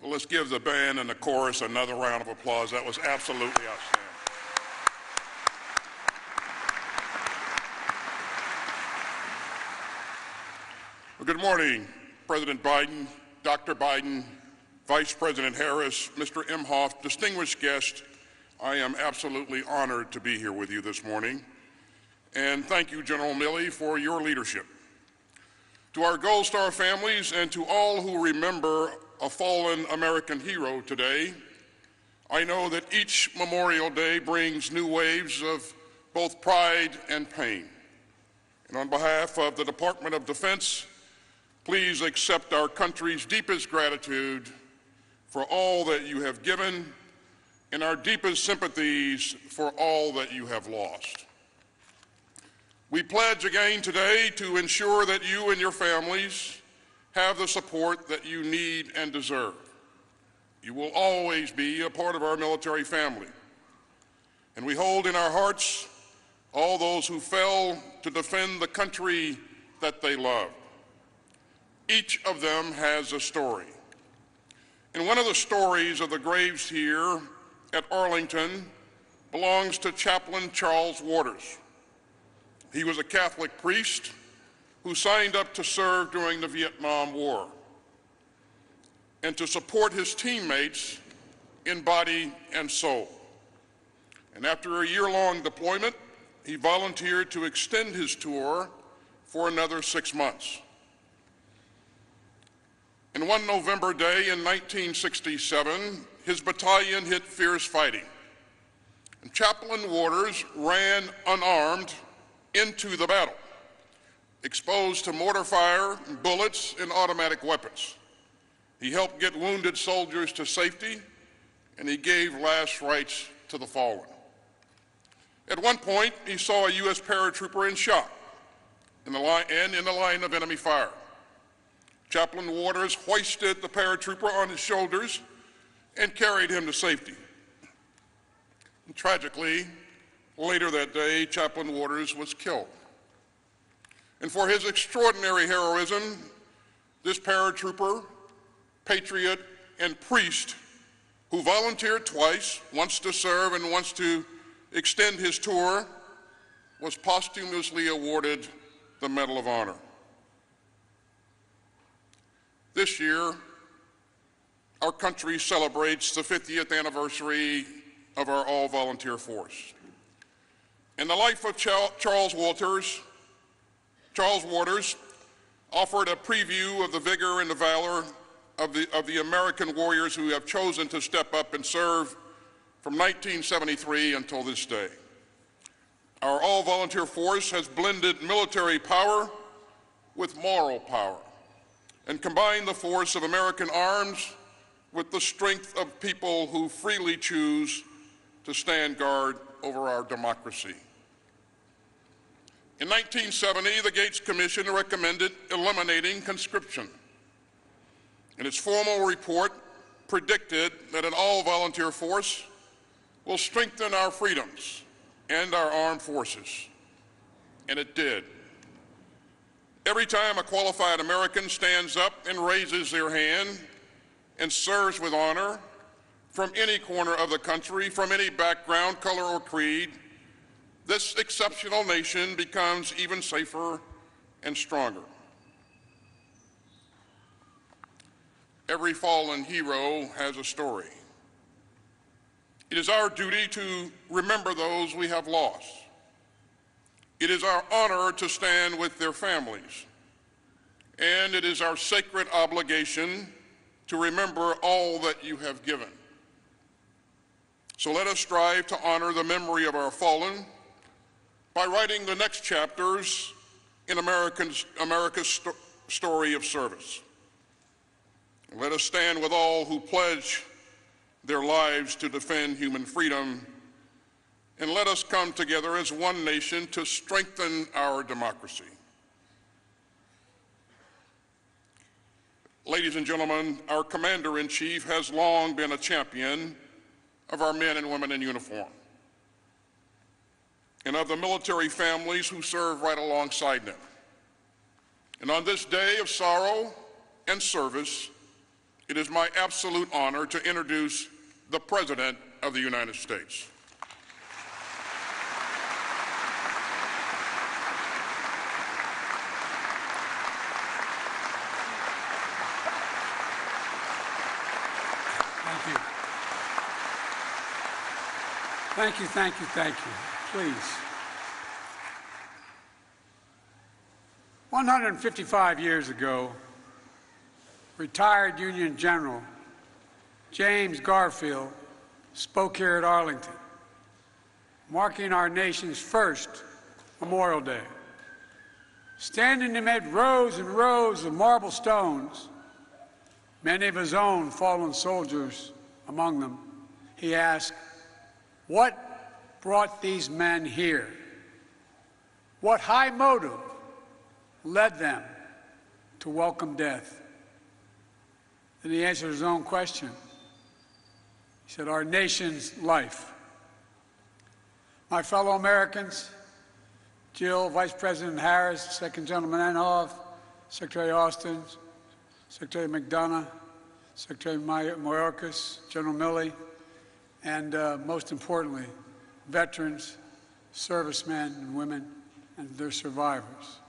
Well, let's give the band and the chorus another round of applause. That was absolutely outstanding. Well, good morning, President Biden, Dr. Biden, Vice President Harris, Mr. Emhoff, distinguished guests. I am absolutely honored to be here with you this morning. And thank you, General Milley, for your leadership. To our Gold Star families and to all who remember a fallen American hero today, I know that each Memorial Day brings new waves of both pride and pain. And on behalf of the Department of Defense, please accept our country's deepest gratitude for all that you have given and our deepest sympathies for all that you have lost. We pledge again today to ensure that you and your families have the support that you need and deserve. You will always be a part of our military family, and we hold in our hearts all those who fell to defend the country that they love. Each of them has a story. And one of the stories of the graves here at Arlington belongs to Chaplain Charles Waters. He was a Catholic priest who signed up to serve during the Vietnam War and to support his teammates in body and soul. And after a year-long deployment, he volunteered to extend his tour for another 6 months. And one November day in 1967, his battalion hit fierce fighting. And Chaplain Waters ran unarmed into the battle, exposed to mortar fire, bullets, and automatic weapons. He helped get wounded soldiers to safety, and he gave last rites to the fallen. At one point, he saw a U.S. paratrooper in shock in the line of enemy fire. Chaplain Waters hoisted the paratrooper on his shoulders and carried him to safety. And tragically, later that day, Chaplain Waters was killed. And for his extraordinary heroism, this paratrooper, patriot, and priest who volunteered twice, once to serve and once to extend his tour, was posthumously awarded the Medal of Honor. This year, our country celebrates the 50th anniversary of our all-volunteer force. And the life of Charles Waters offered a preview of the vigor and the valor of the American warriors who have chosen to step up and serve from 1973 until this day. Our all-volunteer force has blended military power with moral power and combined the force of American arms with the strength of people who freely choose to stand guard over our democracy. In 1970, the Gates Commission recommended eliminating conscription. And its formal report predicted that an all-volunteer force will strengthen our freedoms and our armed forces. And it did. Every time a qualified American stands up and raises their hand and serves with honor from any corner of the country, from any background, color, or creed, this exceptional nation becomes even safer and stronger. Every fallen hero has a story. It is our duty to remember those we have lost. It is our honor to stand with their families. And it is our sacred obligation to remember all that you have given. So let us strive to honor the memory of our fallen by writing the next chapters in America's story of service. Let us stand with all who pledge their lives to defend human freedom, and let us come together as one nation to strengthen our democracy. Ladies and gentlemen, our Commander-in-Chief has long been a champion of our men and women in uniform and of the military families who serve right alongside them. And on this day of sorrow and service, it is my absolute honor to introduce the President of the United States. Thank you. Thank you, thank you, thank you. Please. 155 years ago, retired Union General James Garfield spoke here at Arlington, marking our nation's first Memorial Day. Standing amid rows and rows of marble stones, many of his own fallen soldiers among them, he asked, "What brought these men here? What high motive led them to welcome death?" Then he answered his own question. He said, "Our nation's life." My fellow Americans, Jill, Vice President Harris, Second Gentleman Emhoff, Secretary Austin, Secretary McDonough, Secretary Mayorkas, General Milley, and most importantly, veterans, servicemen and women, and their survivors.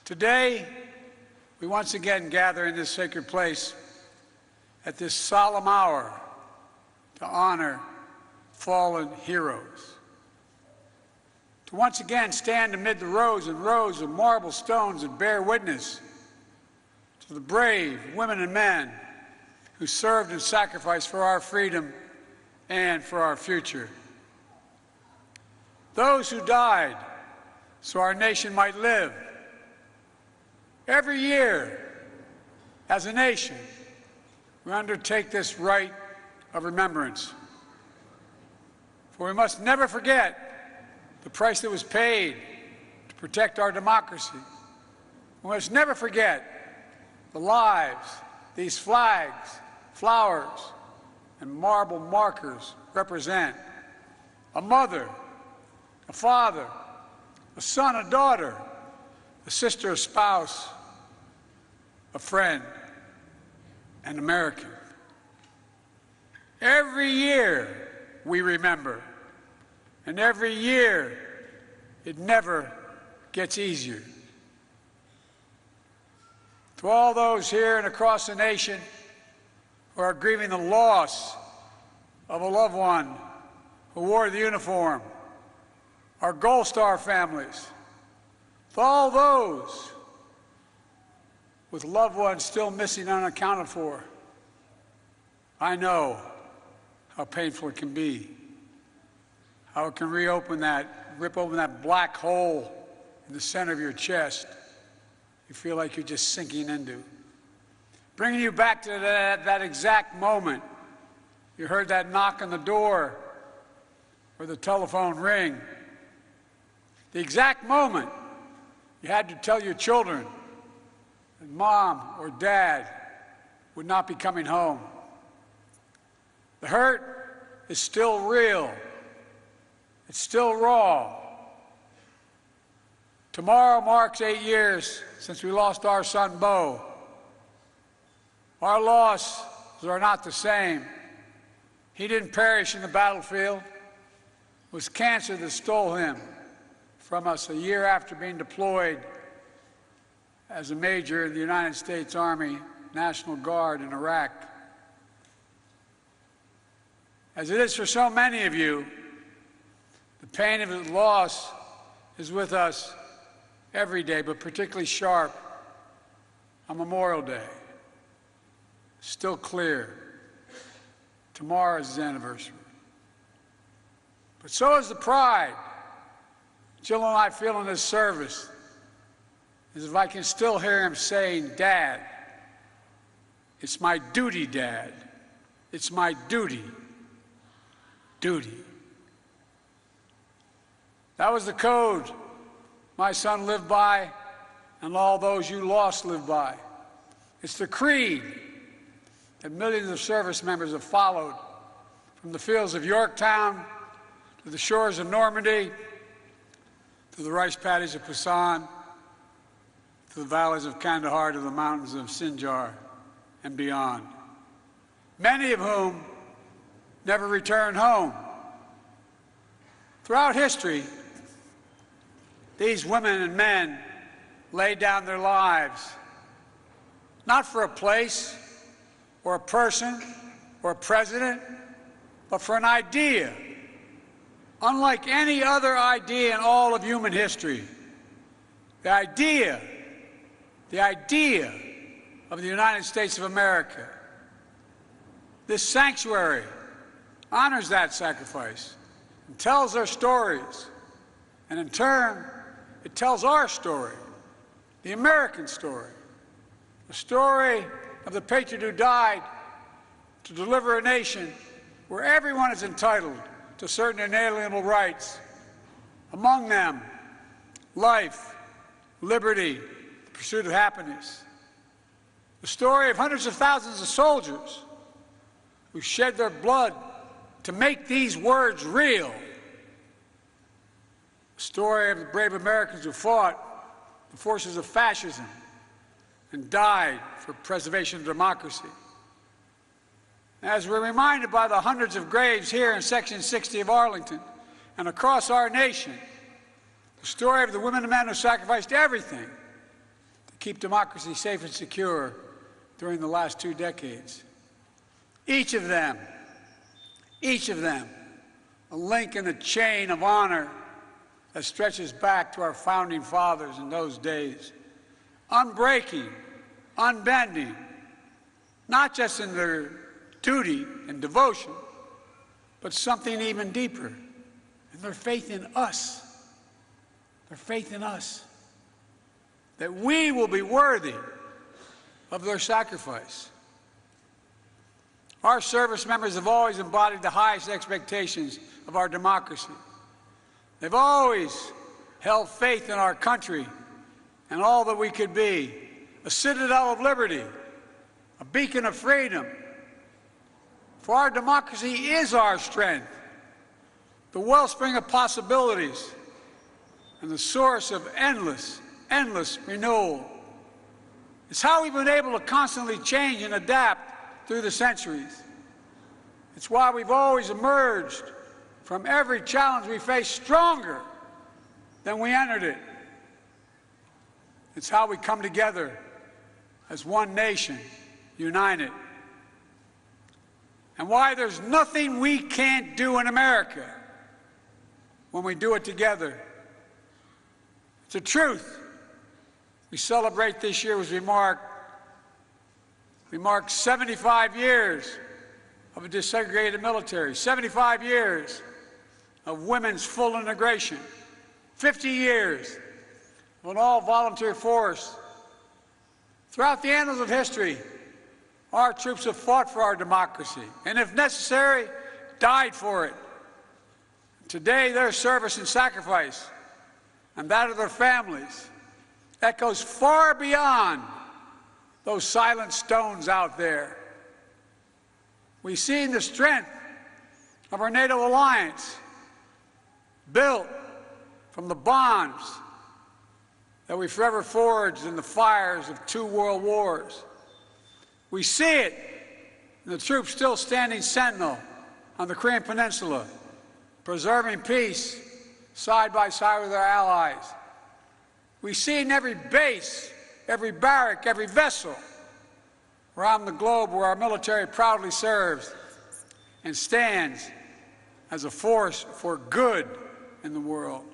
Today, we once again gather in this sacred place at this solemn hour to honor fallen heroes. To once again stand amid the rows and rows of marble stones that bear witness to the brave women and men who served and sacrificed for our freedom and for our future. Those who died so our nation might live. Every year, as a nation, we undertake this rite of remembrance. For we must never forget the price that was paid to protect our democracy. We must never forget the lives these flags, flowers, and marble markers represent. A mother, a father, a son, a daughter, a sister, a spouse, a friend, an American. Every year we remember, and every year it never gets easier. To all those here and across the nation who are grieving the loss of a loved one who wore the uniform, our Gold Star families, to all those with loved ones still missing and unaccounted for, I know how painful it can be, how it can rip open that black hole in the center of your chest you feel like you're just sinking into. Bringing you back to that exact moment you heard that knock on the door or the telephone ring. The exact moment you had to tell your children that mom or dad would not be coming home. The hurt is still real. It's still raw. Tomorrow marks 8 years since we lost our son, Bo. Our losses are not the same. He didn't perish in the battlefield. It was cancer that stole him from us a year after being deployed as a major in the United States Army National Guard in Iraq. As it is for so many of you, the pain of his loss is with us every day, but particularly sharp on Memorial Day. Still clear. Tomorrow is his anniversary. But so is the pride Jill and I feel in this service, as if I can still hear him saying, "Dad, it's my duty, Dad. It's my duty. Duty." That was the code my son lived by, and all those you lost lived by. It's the creed that millions of service members have followed from the fields of Yorktown to the shores of Normandy, to the rice paddies of Pusan, to the valleys of Kandahar, to the mountains of Sinjar and beyond. many of whom never returned home. Throughout history, these women and men laid down their lives, not for a place or a person or a president, but for an idea, unlike any other idea in all of human history. The idea of the United States of America. This sanctuary honors that sacrifice and tells their stories. And in turn, it tells our story, the American story, the story of the patriot who died to deliver a nation where everyone is entitled to certain inalienable rights, among them life, liberty, the pursuit of happiness. The story of hundreds of thousands of soldiers who shed their blood to make these words real. The story of the brave Americans who fought the forces of fascism and died for preservation of democracy. As we're reminded by the hundreds of graves here in Section 60 of Arlington and across our nation, the story of the women and men who sacrificed everything to keep democracy safe and secure during the last 2 decades. Each of them, a link in the chain of honor that stretches back to our founding fathers in those days. Unbreaking, unbending, not just in their duty and devotion, but something even deeper, and their faith in us. Their faith in us, that we will be worthy of their sacrifice. Our service members have always embodied the highest expectations of our democracy. They've always held faith in our country and all that we could be, a citadel of liberty, a beacon of freedom. For our democracy is our strength, the wellspring of possibilities, and the source of endless renewal. It's how we've been able to constantly change and adapt through the centuries. It's why we've always emerged from every challenge we face stronger than we entered it. It's how we come together as one nation, united. And why there's nothing we can't do in America when we do it together. It's a truth. We celebrate this year as we mark 75 years of a desegregated military, 75 years of women's full integration, 50 years of an all-volunteer force. Throughout the annals of history, our troops have fought for our democracy, and if necessary, died for it. Today, their service and sacrifice, and that of their families, echoes far beyond those silent stones out there. We've seen the strength of our NATO alliance, built from the bonds that we forever forged in the fires of 2 world wars. We see it in the troops still standing sentinel on the Korean Peninsula, preserving peace side by side with our allies. We see it in every base, every barrack, every vessel around the globe where our military proudly serves and stands as a force for good in the world.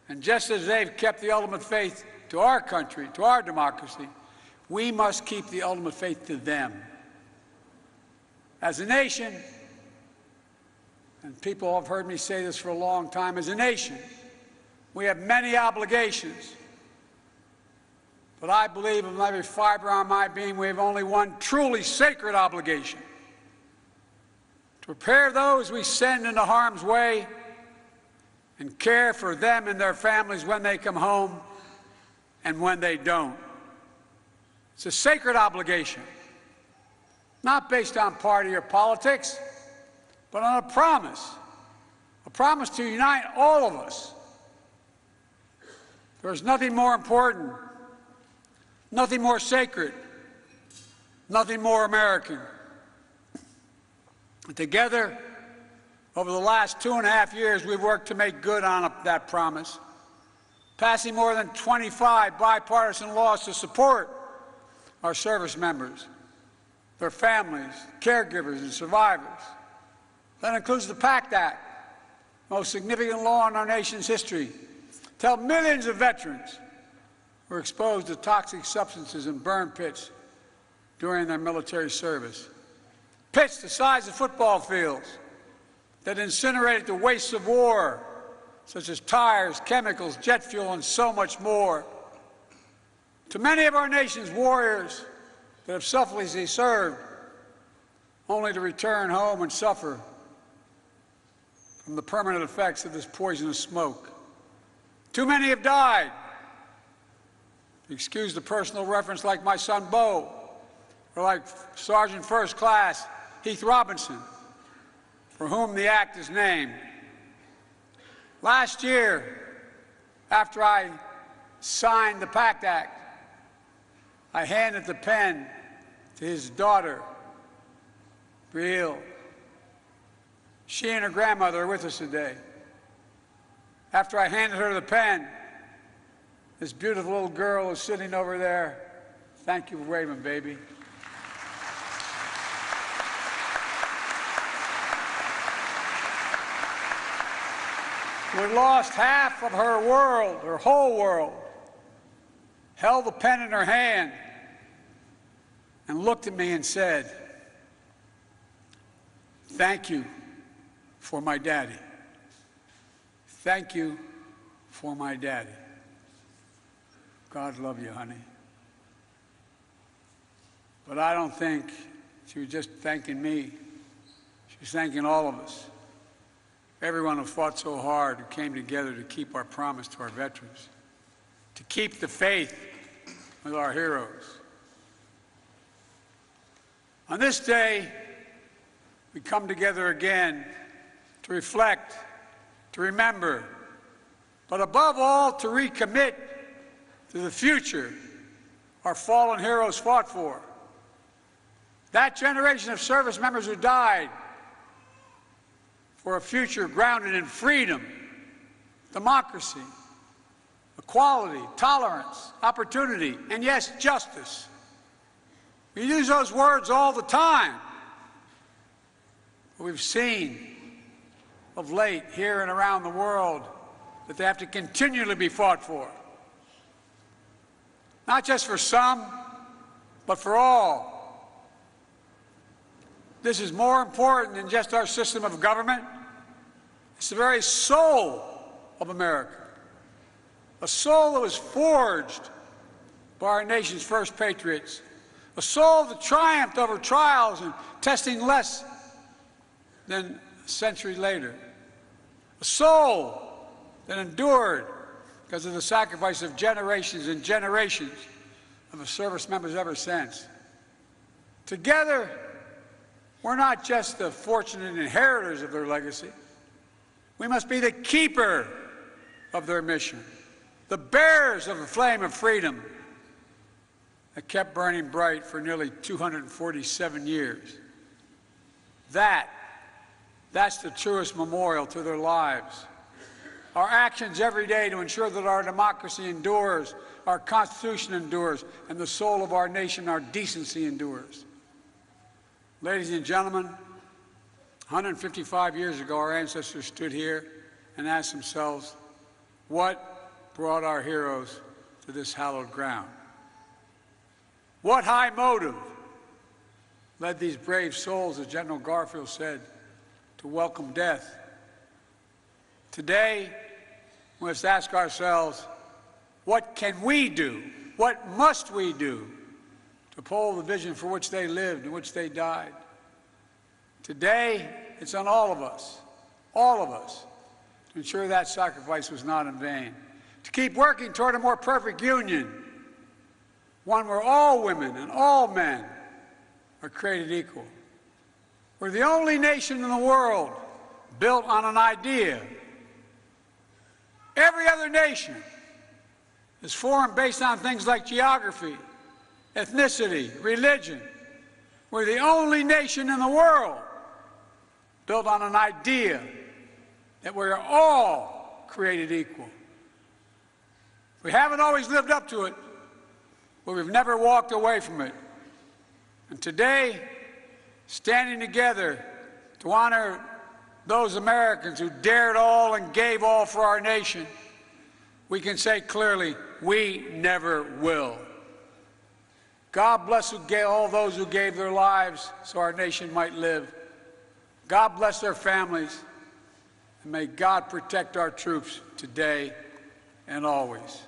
And just as they've kept the ultimate faith to our country, to our democracy, we must keep the ultimate faith to them. As a nation, and people have heard me say this for a long time, as a nation, we have many obligations. But I believe in every fiber of my being, we have only one truly sacred obligation: to prepare those we send into harm's way and care for them and their families when they come home and when they don't. It's a sacred obligation, not based on party or politics, but on a promise to unite all of us. There is nothing more important, nothing more sacred nothing more American. Together, over the last 2.5 years, we've worked to make good on that promise, passing more than 25 bipartisan laws to support our service members, their families, caregivers, and survivors. That includes the PACT Act, most significant law in our nation's history, to help millions of veterans who were exposed to toxic substances in burn pits during their military service. Pits the size of football fields that incinerated the wastes of war, such as tires, chemicals, jet fuel, and so much more. To many of our nation's warriors that have selflessly served, only to return home and suffer from the permanent effects of this poisonous smoke. Too many have died. Excuse the personal reference, like my son Bo, or like Sergeant First Class Heath Robinson, for whom the act is named. Last year, after I signed the PACT Act, I handed the pen to his daughter, Brielle. She and her grandmother are with us today. After I handed her the pen, this beautiful little girl is sitting over there. Thank you for waving, baby. We lost half of her world, her whole world, held the pen in her hand, and looked at me and said, "Thank you for my daddy. Thank you for my daddy." God love you, honey. But I don't think she was just thanking me. She was thanking all of us. Everyone who fought so hard, who came together to keep our promise to our veterans, to keep the faith with our heroes. On this day, we come together again to reflect, to remember, but above all, to recommit to the future our fallen heroes fought for. That generation of service members who died for a future grounded in freedom, democracy, equality, tolerance, opportunity, and yes, justice. We use those words all the time. But we've seen of late, here and around the world, that they have to continually be fought for. Not just for some, but for all. This is more important than just our system of government. It's the very soul of America, a soul that was forged by our nation's first patriots, a soul that triumphed over trials and testing less than a century later, a soul that endured because of the sacrifice of generations and generations of the service members ever since. Together, we're not just the fortunate inheritors of their legacy. We must be the keeper of their mission, the bearers of the flame of freedom that kept burning bright for nearly 247 years. That's the truest memorial to their lives. Our actions every day to ensure that our democracy endures, our Constitution endures, and the soul of our nation, our decency, endures. Ladies and gentlemen, 155 years ago, our ancestors stood here and asked themselves, what brought our heroes to this hallowed ground? What high motive led these brave souls, as General Garfield said, to welcome death? Today, we must ask ourselves, what can we do? What must we do to uphold the vision for which they lived and which they died? Today, it's on all of us, to ensure that sacrifice was not in vain, to keep working toward a more perfect union, one where all women and all men are created equal. We're the only nation in the world built on an idea. Every other nation is formed based on things like geography, ethnicity, religion, We're the only nation in the world built on an idea that we're all created equal. We haven't always lived up to it, but we've never walked away from it. And today, standing together to honor those Americans who dared all and gave all for our nation, we can say clearly, we never will. God bless all those who gave their lives so our nation might live. God bless their families, and may God protect our troops today and always.